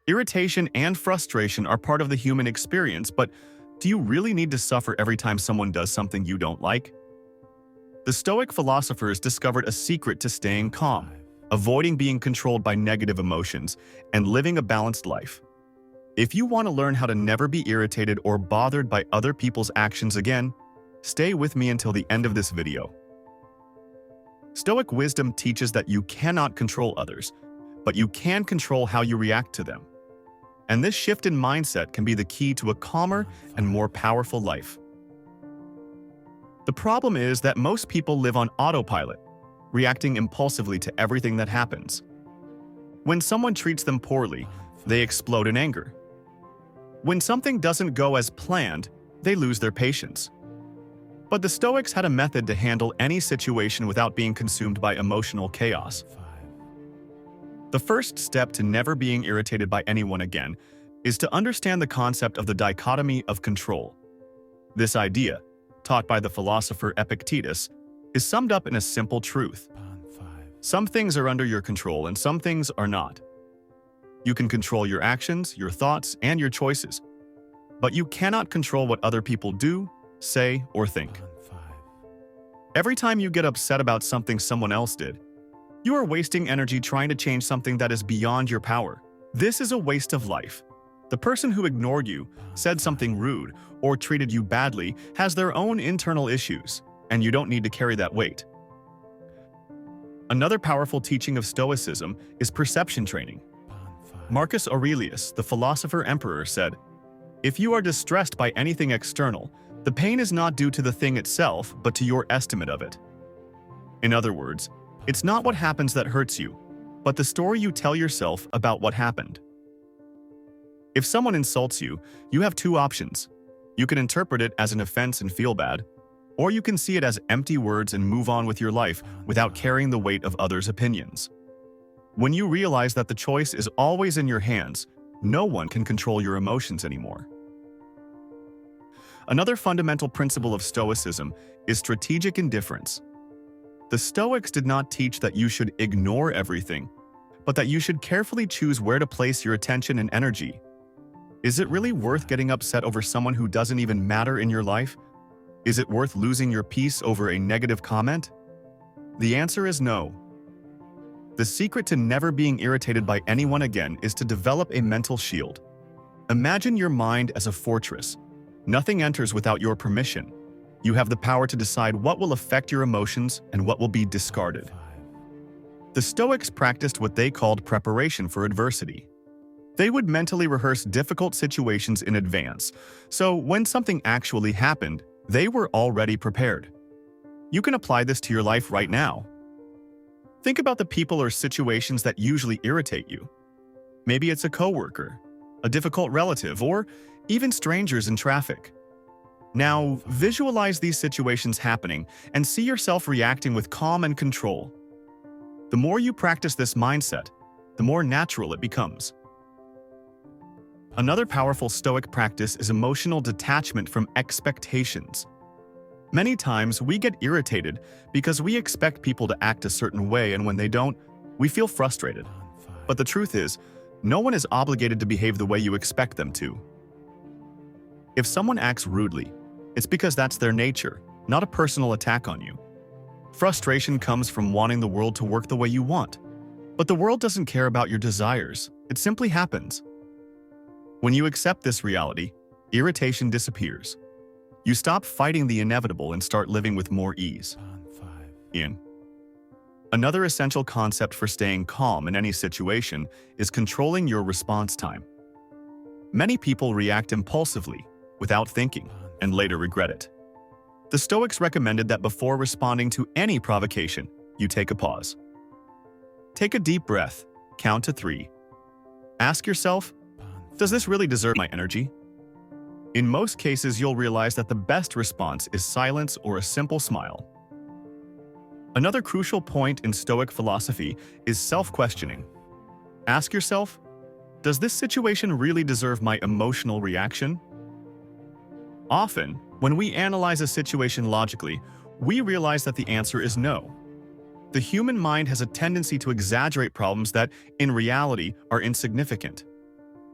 Irritation and frustration are part of the human experience, but do you really need to suffer every time someone does something you don't like? The Stoic philosophers discovered a secret to staying calm, avoiding being controlled by negative emotions, and living a balanced life. If you want to learn how to never be irritated or bothered by other people's actions again, stay with me until the end of this video. Stoic wisdom teaches that you cannot control others, but you can control how you react to them. And this shift in mindset can be the key to a calmer and more powerful life. The problem is that most people live on autopilot, reacting impulsively to everything that happens. When someone treats them poorly, they explode in anger. When something doesn't go as planned, they lose their patience. But the Stoics had a method to handle any situation without being consumed by emotional chaos. The first step to never being irritated by anyone again is to understand the concept of the dichotomy of control. This idea, taught by the philosopher Epictetus, is summed up in a simple truth. Some things are under your control and some things are not. You can control your actions, your thoughts, and your choices, but you cannot control what other people do, say, or think. Every time you get upset about something someone else did, you are wasting energy trying to change something that is beyond your power. This is a waste of life. The person who ignored you, said something rude, or treated you badly has their own internal issues, and you don't need to carry that weight. Another powerful teaching of Stoicism is perception training. Marcus Aurelius, the philosopher-emperor, said, "If you are distressed by anything external, the pain is not due to the thing itself, but to your estimate of it." In other words, it's not what happens that hurts you, but the story you tell yourself about what happened. If someone insults you, you have two options. You can interpret it as an offense and feel bad, or you can see it as empty words and move on with your life without carrying the weight of others' opinions. When you realize that the choice is always in your hands, no one can control your emotions anymore. Another fundamental principle of Stoicism is strategic indifference. The Stoics did not teach that you should ignore everything, but that you should carefully choose where to place your attention and energy. Is it really worth getting upset over someone who doesn't even matter in your life? Is it worth losing your peace over a negative comment? The answer is no. The secret to never being irritated by anyone again is to develop a mental shield. Imagine your mind as a fortress. Nothing enters without your permission. You have the power to decide what will affect your emotions and what will be discarded. The Stoics practiced what they called preparation for adversity. They would mentally rehearse difficult situations in advance, so when something actually happened, they were already prepared. You can apply this to your life right now. Think about the people or situations that usually irritate you. Maybe it's a coworker, a difficult relative, or even strangers in traffic. Now, visualize these situations happening and see yourself reacting with calm and control. The more you practice this mindset, the more natural it becomes. Another powerful Stoic practice is emotional detachment from expectations. Many times we get irritated because we expect people to act a certain way, and when they don't, we feel frustrated. But the truth is, no one is obligated to behave the way you expect them to. If someone acts rudely, it's because that's their nature, not a personal attack on you. Frustration comes from wanting the world to work the way you want. But the world doesn't care about your desires. It simply happens. When you accept this reality, irritation disappears. You stop fighting the inevitable and start living with more ease. Another essential concept for staying calm in any situation is controlling your response time. Many people react impulsively, without thinking, and later regret it. The Stoics recommended that before responding to any provocation, you take a pause. Take a deep breath, count to 3. Ask yourself, does this really deserve my energy? In most cases, you'll realize that the best response is silence or a simple smile. Another crucial point in Stoic philosophy is self-questioning. Ask yourself, does this situation really deserve my emotional reaction? Often, when we analyze a situation logically, we realize that the answer is no. The human mind has a tendency to exaggerate problems that, in reality, are insignificant.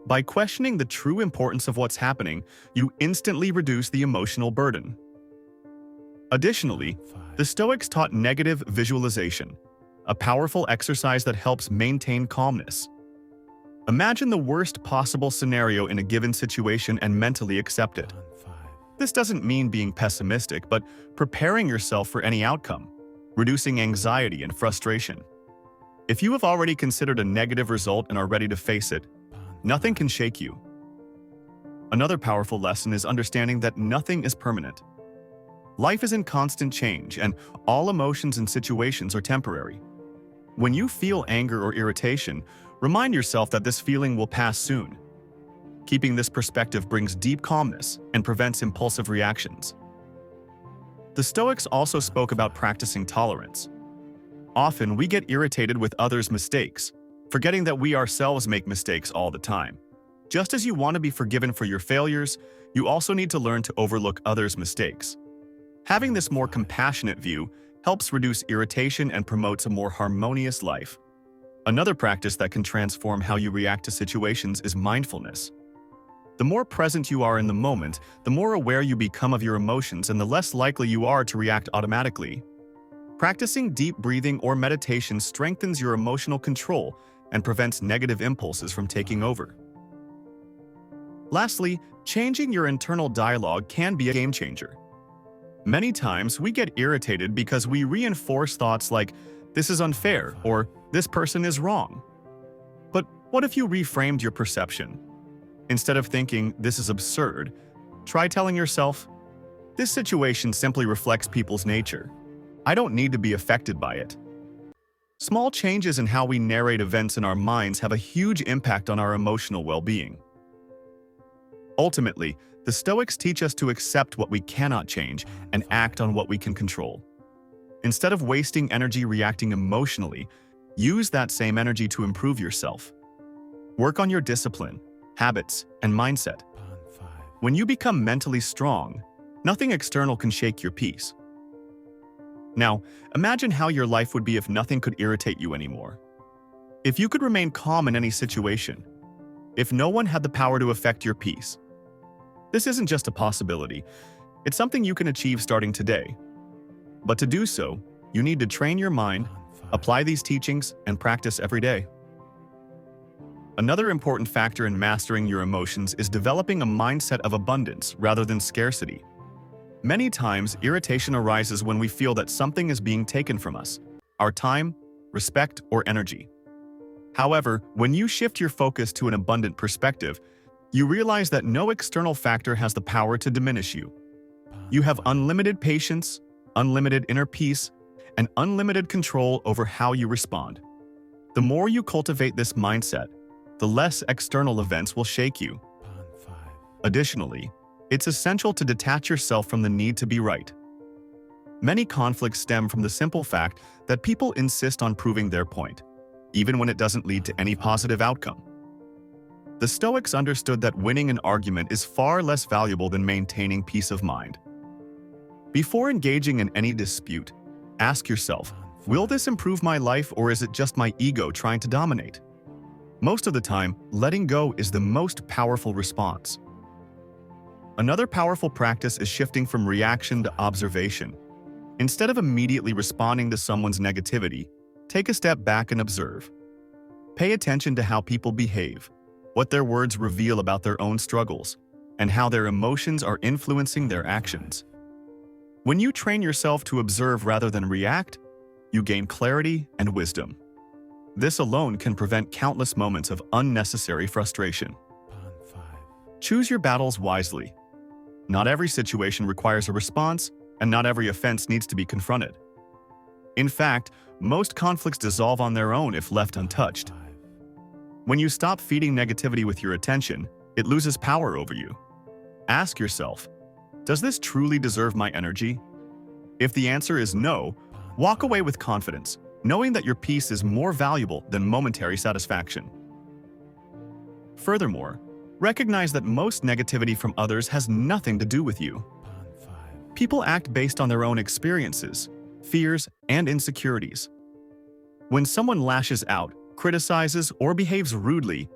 By questioning the true importance of what's happening, you instantly reduce the emotional burden. Additionally, the Stoics taught negative visualization, a powerful exercise that helps maintain calmness. Imagine the worst possible scenario in a given situation and mentally accept it. This doesn't mean being pessimistic, but preparing yourself for any outcome, reducing anxiety and frustration. If you have already considered a negative result and are ready to face it, nothing can shake you. Another powerful lesson is understanding that nothing is permanent. Life is in constant change, and all emotions and situations are temporary. When you feel anger or irritation, remind yourself that this feeling will pass soon. Keeping this perspective brings deep calmness and prevents impulsive reactions. The Stoics also spoke about practicing tolerance. Often, we get irritated with others' mistakes, forgetting that we ourselves make mistakes all the time. Just as you want to be forgiven for your failures, you also need to learn to overlook others' mistakes. Having this more compassionate view helps reduce irritation and promotes a more harmonious life. Another practice that can transform how you react to situations is mindfulness. The more present you are in the moment, the more aware you become of your emotions and the less likely you are to react automatically. Practicing deep breathing or meditation strengthens your emotional control and prevents negative impulses from taking over. Lastly, changing your internal dialogue can be a game changer. Many times, we get irritated because we reinforce thoughts like, "This is unfair," or "This person is wrong." But what if you reframed your perception? Instead of thinking, "This is absurd," try telling yourself, "This situation simply reflects people's nature. I don't need to be affected by it." Small changes in how we narrate events in our minds have a huge impact on our emotional well-being. Ultimately, the Stoics teach us to accept what we cannot change and act on what we can control. Instead of wasting energy reacting emotionally, use that same energy to improve yourself. Work on your discipline, habits, and mindset. When you become mentally strong, nothing external can shake your peace. Now, imagine how your life would be if nothing could irritate you anymore. If you could remain calm in any situation, if no one had the power to affect your peace. This isn't just a possibility, it's something you can achieve starting today. But to do so, you need to train your mind, apply these teachings, and practice every day. Another important factor in mastering your emotions is developing a mindset of abundance rather than scarcity. Many times, irritation arises when we feel that something is being taken from us, our time, respect, or energy. However, when you shift your focus to an abundant perspective, you realize that no external factor has the power to diminish you. You have unlimited patience, unlimited inner peace, and unlimited control over how you respond. The more you cultivate this mindset, the less external events will shake you. Additionally, it's essential to detach yourself from the need to be right. Many conflicts stem from the simple fact that people insist on proving their point, even when it doesn't lead to any positive outcome. The Stoics understood that winning an argument is far less valuable than maintaining peace of mind. Before engaging in any dispute, ask yourself, will this improve my life or is it just my ego trying to dominate? Most of the time, letting go is the most powerful response. Another powerful practice is shifting from reaction to observation. Instead of immediately responding to someone's negativity, take a step back and observe. Pay attention to how people behave, what their words reveal about their own struggles, and how their emotions are influencing their actions. When you train yourself to observe rather than react, you gain clarity and wisdom. This alone can prevent countless moments of unnecessary frustration. Choose your battles wisely. Not every situation requires a response, and not every offense needs to be confronted. In fact, most conflicts dissolve on their own if left untouched. When you stop feeding negativity with your attention, it loses power over you. Ask yourself, does this truly deserve my energy? If the answer is no, walk away with confidence, knowing that your peace is more valuable than momentary satisfaction. Furthermore, recognize that most negativity from others has nothing to do with you. People act based on their own experiences, fears, and insecurities. When someone lashes out, criticizes, or behaves rudely,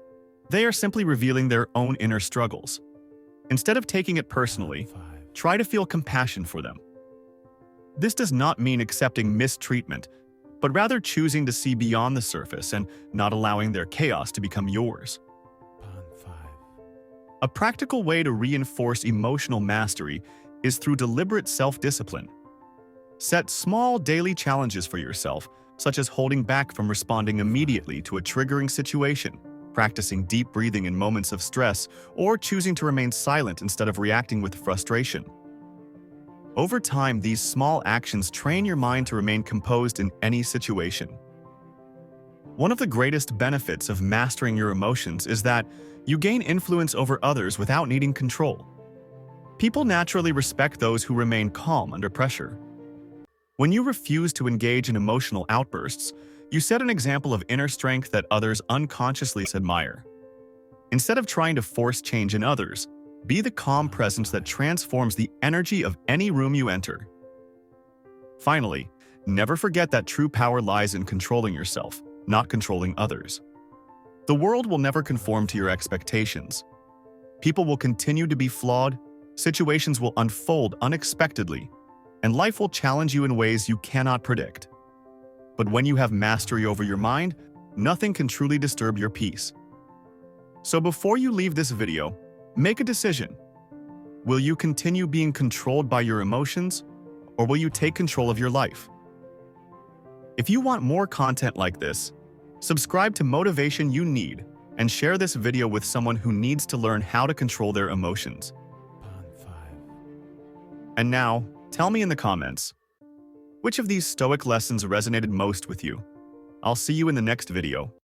They are simply revealing their own inner struggles. Instead of taking it personally, try to feel compassion for them. This does not mean accepting mistreatment, but rather choosing to see beyond the surface and not allowing their chaos to become yours. A practical way to reinforce emotional mastery is through deliberate self-discipline. Set small daily challenges for yourself, such as holding back from responding immediately to a triggering situation, practicing deep breathing in moments of stress, or choosing to remain silent instead of reacting with frustration. Over time, these small actions train your mind to remain composed in any situation. One of the greatest benefits of mastering your emotions is that you gain influence over others without needing control. People naturally respect those who remain calm under pressure. When you refuse to engage in emotional outbursts, you set an example of inner strength that others unconsciously admire. Instead of trying to force change in others, be the calm presence that transforms the energy of any room you enter. Finally, never forget that true power lies in controlling yourself, not controlling others. The world will never conform to your expectations. People will continue to be flawed, situations will unfold unexpectedly, and life will challenge you in ways you cannot predict. But when you have mastery over your mind, nothing can truly disturb your peace. So before you leave this video, make a decision. Will you continue being controlled by your emotions, or will you take control of your life? If you want more content like this, subscribe to Motivation You Need and share this video with someone who needs to learn how to control their emotions. And now, tell me in the comments, which of these Stoic lessons resonated most with you? I'll see you in the next video.